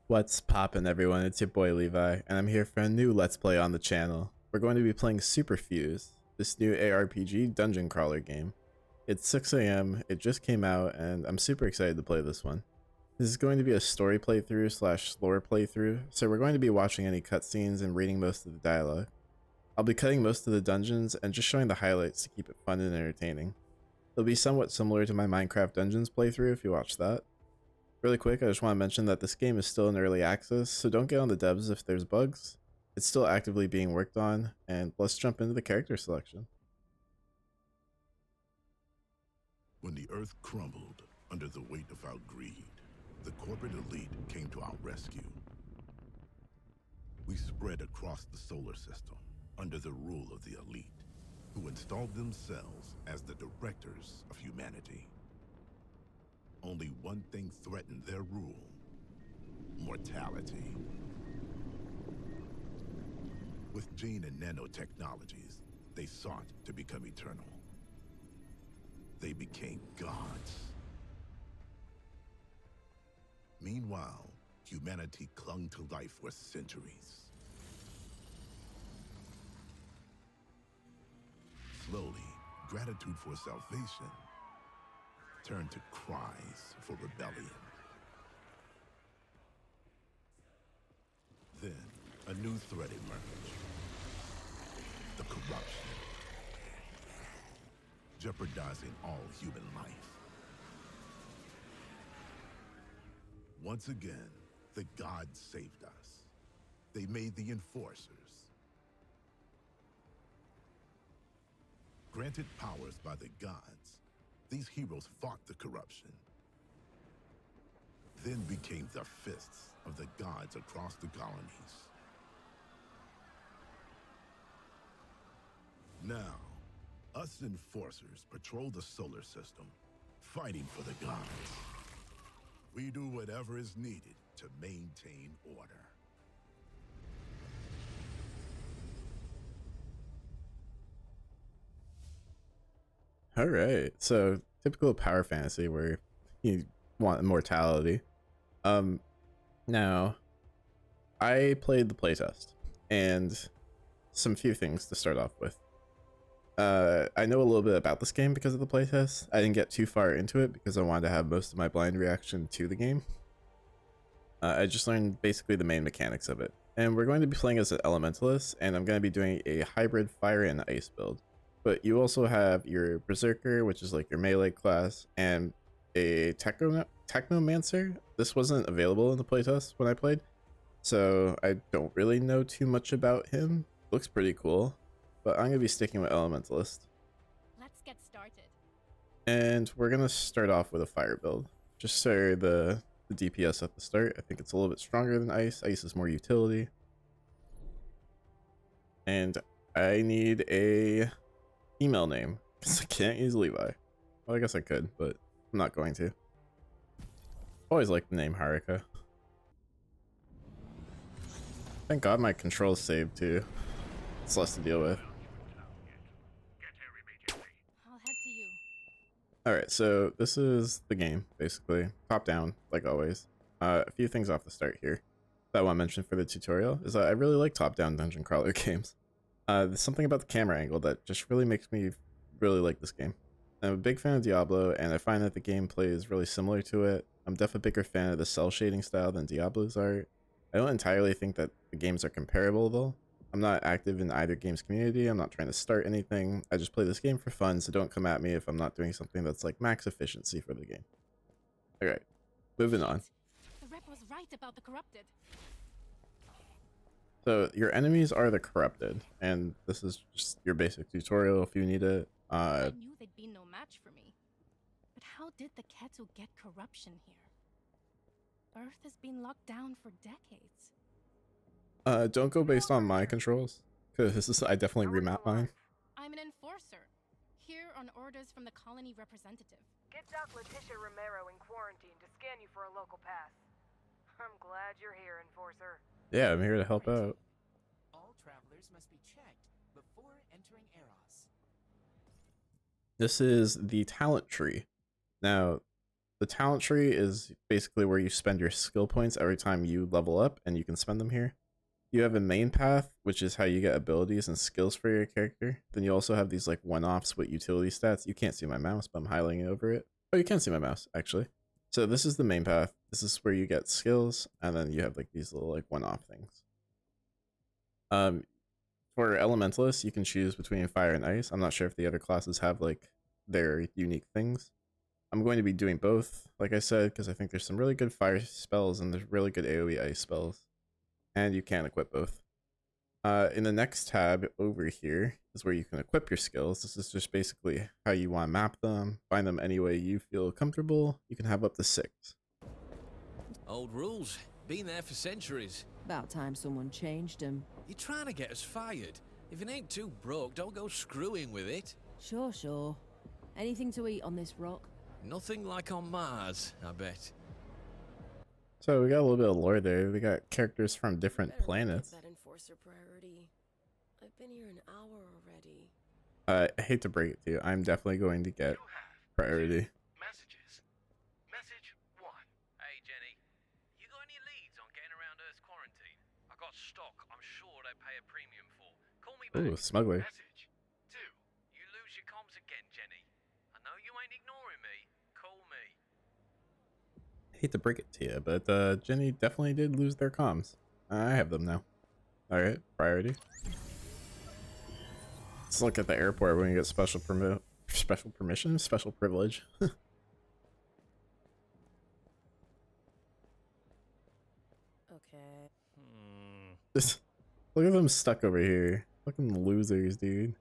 What's poppin' everyone, it's your boy Levi, and I'm here for a new Let's Play on the channel. We're going to be playing SuperFuse, this new ARPG Dungeon Crawler game. It's 6 AM, it just came out, and I'm super excited to play this one. This is going to be a story playthrough slash lore playthrough, so we're going to be watching any cutscenes and reading most of the dialogue. I'll be cutting most of the dungeons and just showing the highlights to keep it fun and entertaining. It'll be somewhat similar to my Minecraft Dungeons playthrough if you watch that. Really quick, I just want to mention that this game is still in early access, so don't get on the devs if there's bugs. It's still actively being worked on, and let's jump into the character selection. When the earth crumbled under the weight of our greed, the corporate elite came to our rescue. We spread across the solar system under the rule of the elite, who installed themselves as the directors of humanity. Only one thing threatened their rule: mortality. With gene and nanotechnologies, they sought to become eternal. They became gods. Meanwhile, humanity clung to life for centuries. Slowly, gratitude for salvation turned to cries for rebellion. Then, a new threat emerged: the corruption, jeopardizing all human life. Once again, the gods saved us. They made the enforcers. Granted powers by the gods, these heroes fought the corruption, then became the fists of the gods across the colonies. Now, us enforcers patrol the solar system, fighting for the gods. We do whatever is needed to maintain order. Alright, so typical power fantasy where you want immortality. Now, I played the playtest, and some few things to start off with. I know a little bit about this game because of the playtest. I didn't get too far into it because I wanted to have most of my blind reaction to the game. I just learned basically the main mechanics of it. And we're going to be playing as an Elementalist, and I'm going to be doing a hybrid fire and ice build. But you also have your Berserker, which is like your melee class, and a Technomancer. This wasn't available in the playtest when I played, so I don't really know too much about him. Looks pretty cool, but I'm going to be sticking with Elementalist. Let's get started. And we're going to start off with a fire build. Just so the DPS at the start, I think it's a little bit stronger than ice. Ice is more utility. And I need a email name because I can't use Levi. Well, I guess I could, but I'm not going to. Always like the name Haruka. Thank God my controls saved too. It's less to deal with. I'll head to you. Alright, so this is the game, basically. Top down, like always. A few things off the start here that I want to mention for the tutorial is that I really like top-down dungeon crawler games. There's something about the camera angle that just really makes me really like this game. I'm a big fan of Diablo, and I find that the gameplay is really similar to it. I'm definitely a bigger fan of the cell shading style than Diablo's art. I don't entirely think that the games are comparable though. I'm not active in either game's community. I'm not trying to start anything. I just play this game for fun, so don't come at me if I'm not doing something that's like max efficiency for the game. Alright, moving on. The rep was right about the corrupted. So your enemies are the corrupted, and this is just your basic tutorial if you need it. I knew they'd be no match for me. But how did the Ketu get corruption here? Earth has been locked down for decades. Don't go based on my controls, because I definitely remap mine. I'm an enforcer, here on orders from the colony representative. Get Doc Letitia Romero in quarantine to scan you for a local pass. I'm glad you're here, Enforcer. Yeah, I'm here to help out. All travelers must be checked before entering Eros. This is the talent tree. Now, the the talent tree is basically where you spend your skill points every time you level up, and you can spend them here. You have a main path, which is how you get abilities and skills for your character. Then you also have these like one-offs with utility stats. You can't see my mouse, but I'm highlighting over it. Oh, you can see my mouse, actually. So this is the main path. This is where you get skills, and then you have like these little like one-off things. For Elementalist, you can choose between fire and ice. I'm not sure if the other classes have like their unique things. I'm going to be doing both, like I said, because I think there's some really good fire spells and there's really good AoE ice spells. And you can equip both. In the next tab over here is where you can equip your skills. This is just basically how you want to map them, find them any way you feel comfortable. You can have up to 6. Old rules. Been there for centuries. About time someone changed them. You're trying to get us fired. If it ain't too broke, don't go screwing with it. Sure. Anything to eat on this rock? Nothing like on Mars, I bet. So we got a little bit of lore there. We got characters from different planets. That enforcer priority. I've been here an hour already. I hate to break it to you, I'm definitely going to get priority. Messages. Message 1. Hey Jenny, you got any leads on getting around Earth's quarantine? I got stock I'm sure they pay a premium for. Call me back. Ooh, smuggler. Message 2. You lose your comms again, Jenny. I know you ain't ignoring me. Call me. Hate to break it to you, but Jenny definitely did lose their comms. I have them now. Alright, priority. Let's look at the airport when you get special permission, special privilege. Okay. Just look at them stuck over here. Fucking losers, dude.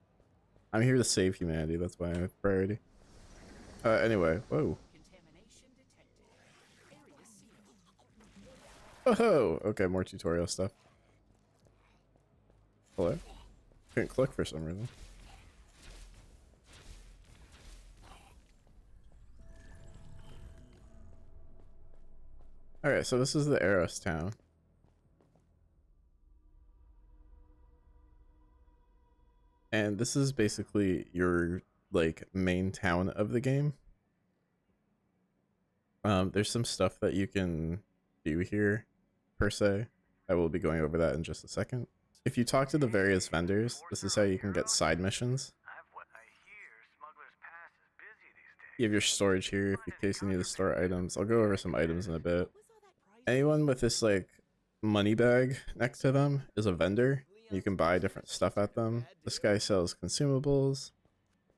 I'm here to save humanity, that's why I have priority. Anyway, whoa. Contamination detected. Area sealed. Oh, okay, more tutorial stuff. Hello? Couldn't click for some reason. Alright, so this is the Eros town. And this is basically your like main town of the game. There's some stuff that you can do here per se. I will be going over that in just a second. If you talk to the various vendors, this is how you can get side missions. You have your storage here in case you need to store items. I'll go over some items in a bit. Anyone with this like money bag next to them is a vendor. You can buy different stuff at them. This guy sells consumables.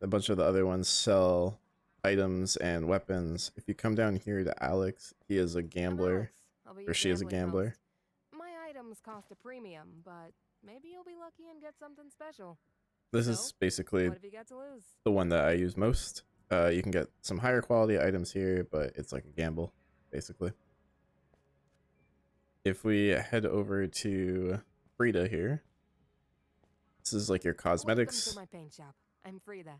A bunch of the other ones sell items and weapons. If you come down here to Alex, he is a gambler, or she is a gambler. My items cost a premium, but maybe you'll be lucky and get something special. This is basically What have you got to lose? the one that I use most. You can get some higher quality items here, but it's like a gamble, basically. If we head over to Frida here, this is like your cosmetics. Welcome to my paint shop. I'm Frida.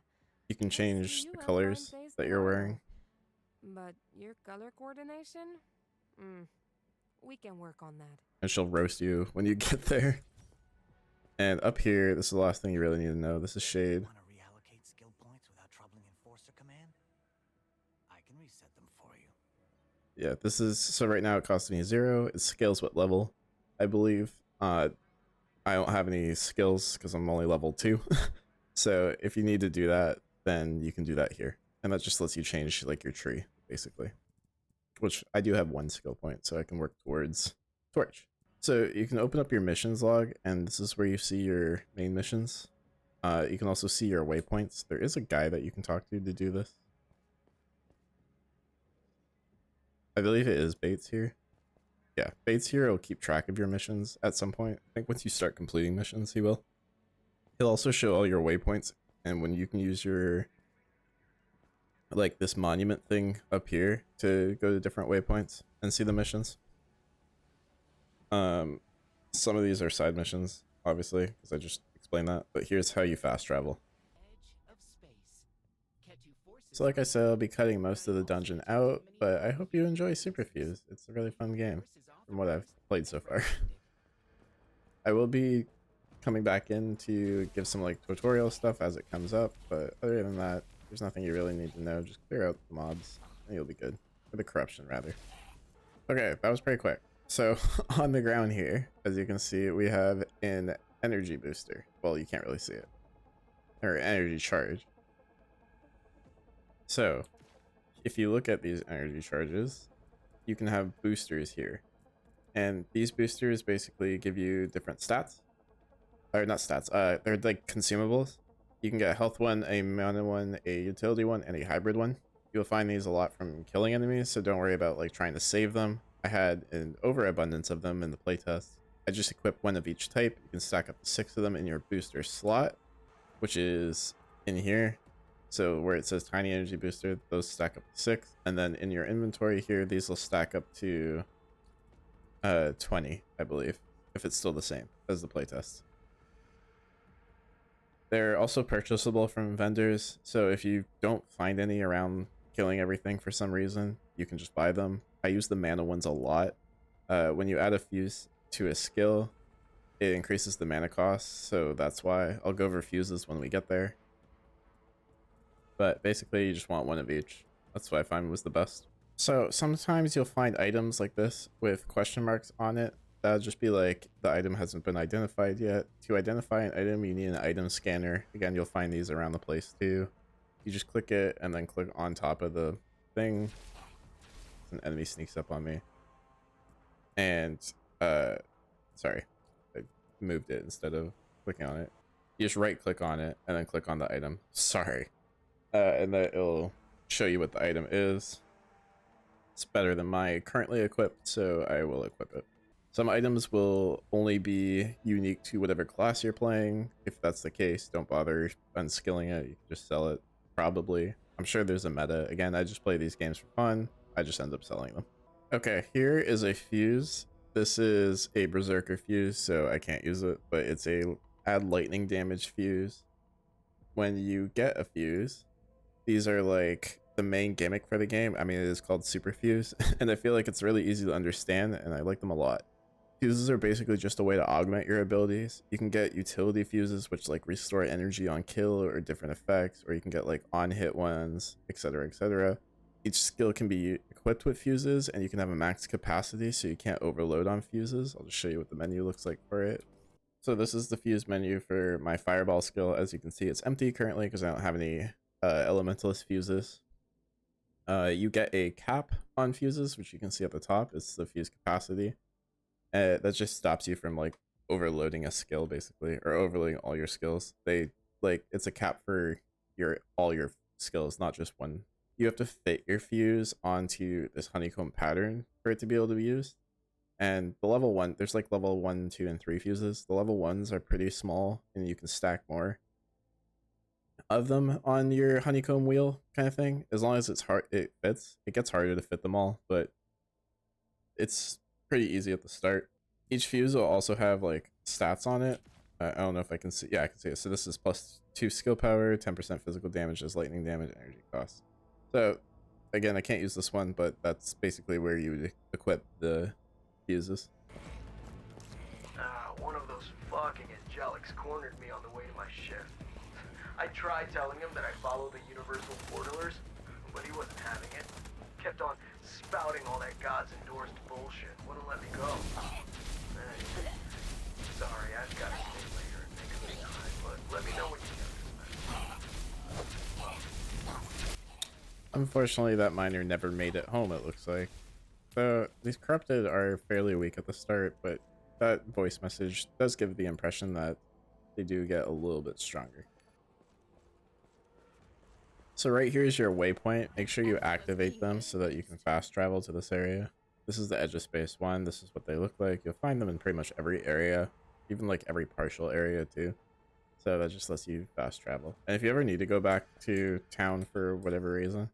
You can change You the have colors fine face that to you're wear. wearing. But your color coordination? We can work on that. And she'll roast you when you get there. And up here, this is the last thing you really need to know. This is Shade. Want to reallocate skill points without troubling Enforcer Command? I can reset them for you. Yeah, this is, so right now it costs me 0. It scales with level, I believe. I don't have any skills because I'm only level 2. So if you need to do that, then you can do that here. And that just lets you change like your tree, basically. Which I do have 1 skill point, so I can work towards Torch. So you can open up your missions log, and this is where you see your main missions. You can also see your waypoints. There is a guy that you can talk to do this. I believe it is Bates here. Yeah, Bates here will keep track of your missions at some point. I think once you start completing missions, he will. He'll also show all your waypoints, and when you can use your like this monument thing up here to go to different waypoints and see the missions. Some of these are side missions, obviously, because I just explained that, but here's how you fast travel. Edge of space. Ketu forces So like I said, I'll be cutting most of the dungeon out, but I hope you enjoy SuperFuse. It's a really fun game from what I've played so far. I will be coming back in to give some like tutorial stuff as it comes up, but other than that, there's nothing you really need to know. Just clear out the mobs and you'll be good. for the corruption rather. Okay, that was pretty quick. So on the ground here, as you can see, we have an energy booster. Well, you can't really see it. Or energy charge. So if you look at these energy charges, you can have boosters here. And these boosters basically give you different stats. Or not stats, they're like consumables. You can get a health one, a mana one, a utility one, and a hybrid one. You'll find these a lot from killing enemies, so don't worry about like trying to save them. I had an overabundance of them in the playtest. I just equipped one of each type. You can stack up to 6 of them in your booster slot, which is in here. So where it says tiny energy booster, those stack up to 6. And then in your inventory here, these will stack up to 20, I believe, if it's still the same as the playtest. They're also purchasable from vendors, so if you don't find any around killing everything for some reason, you can just buy them. I use the mana ones a lot. When you add a fuse to a skill, it increases the mana cost, so that's why. I'll go over fuses when we get there. But basically, you just want one of each. That's what I find was the best. So sometimes you'll find items like this with question marks on it. That'll just be like the item hasn't been identified yet. To identify an item, you need an item scanner. Again, you'll find these around the place too. You just click it and then click on top of the thing. An enemy sneaks up on me. And sorry, I moved it instead of clicking on it. You just right click on it and then click on the item. Sorry. And then it'll show you what the item is. It's better than my currently equipped, so I will equip it. Some items will only be unique to whatever class you're playing. If that's the case, don't bother unskilling it. You can just sell it, probably. I'm sure there's a meta. Again, I just play these games for fun. I just end up selling them. Okay, here is a fuse. This is a berserker fuse, so I can't use it, but it's a add lightning damage fuse. When you get a fuse, these are like the main gimmick for the game. I mean, it is called SuperFuse, and I feel like it's really easy to understand, and I like them a lot. Fuses are basically just a way to augment your abilities. You can get utility fuses, which like restore energy on kill or different effects, or you can get like on hit ones, etc, etc. Each skill can be equipped with fuses, and you can have a max capacity, so you can't overload on fuses. I'll just show you what the menu looks like for it. So this is the fuse menu for my fireball skill. As you can see, it's empty currently because I don't have any elementalist fuses. You get a cap on fuses, which you can see at the top. It's the fuse capacity. That just stops you from like overloading a skill, basically, or overloading all your skills. They like, it's a cap for all your skills, not just one. You have to fit your fuse onto this honeycomb pattern for it to be able to be used. And the level 1, there's like level 1, 2, and 3 fuses. The level 1s are pretty small, and you can stack more of them on your honeycomb wheel kind of thing. As long as it's hard, it fits. It gets harder to fit them all, but it's pretty easy at the start. Each fuse will also have like stats on it. I don't know if I can see. Yeah, I can see it. So this is +2 skill power, 10% physical damage as lightning damage, energy cost. So again, I can't use this one, but that's basically where you would equip the fuses. One of those fucking angelics cornered me on the way to my shift. I tried telling him that I follow the universal portalers, but he wasn't having it. Kept on spouting all that God's endorsed bullshit. Wouldn't let me go. Sorry, I've got to stay later and make a decide, but let me know what you think. Unfortunately, that miner never made it home, it looks like. So these corrupted are fairly weak at the start, but that voice message does give the impression that they do get a little bit stronger. So right here is your waypoint. Make sure you activate them so that you can fast travel to this area. This is the Edge of Space 1. This is what they look like. You'll find them in pretty much every area, even like every partial area too. So that just lets you fast travel. And if you ever need to go back to town for whatever reason,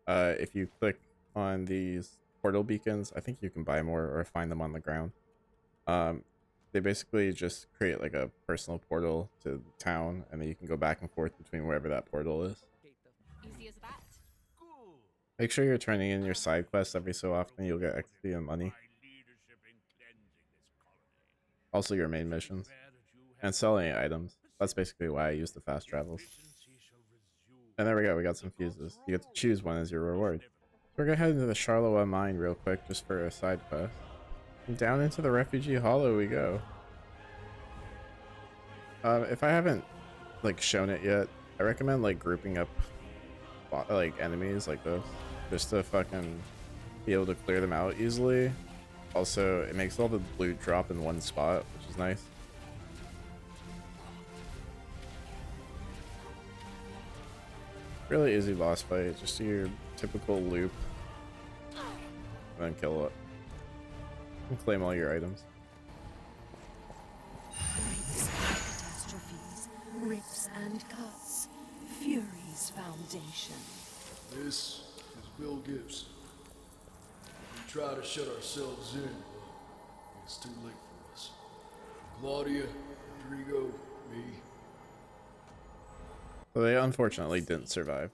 if you click on these portal beacons, I think you can buy more or find them on the ground. They basically just create like a personal portal to the town, and then you can go back and forth between wherever that portal is. Easy as that. Make sure you're turning in your side quests every so often. You'll get XP and money. Also your main missions. And selling items. That's basically why I use the fast travels. And there we go, we got some fuses. You get to choose one as your reward. We're gonna head into the Charleroi mine real quick just for a side quest. And down into the refugee hollow we go. If I haven't like shown it yet, I recommend like grouping up like enemies like this just to fucking be able to clear them out easily. Also, it makes all the loot drop in one spot, which is nice. Really easy boss fight, just do your typical loop and then kill it and claim all your items. Catastrophes, rips and cuts, Fury's foundation. This is Bill Gibson. We try to shut ourselves in, but it's too late for us. Claudia, Rodrigo, me. So they unfortunately didn't survive.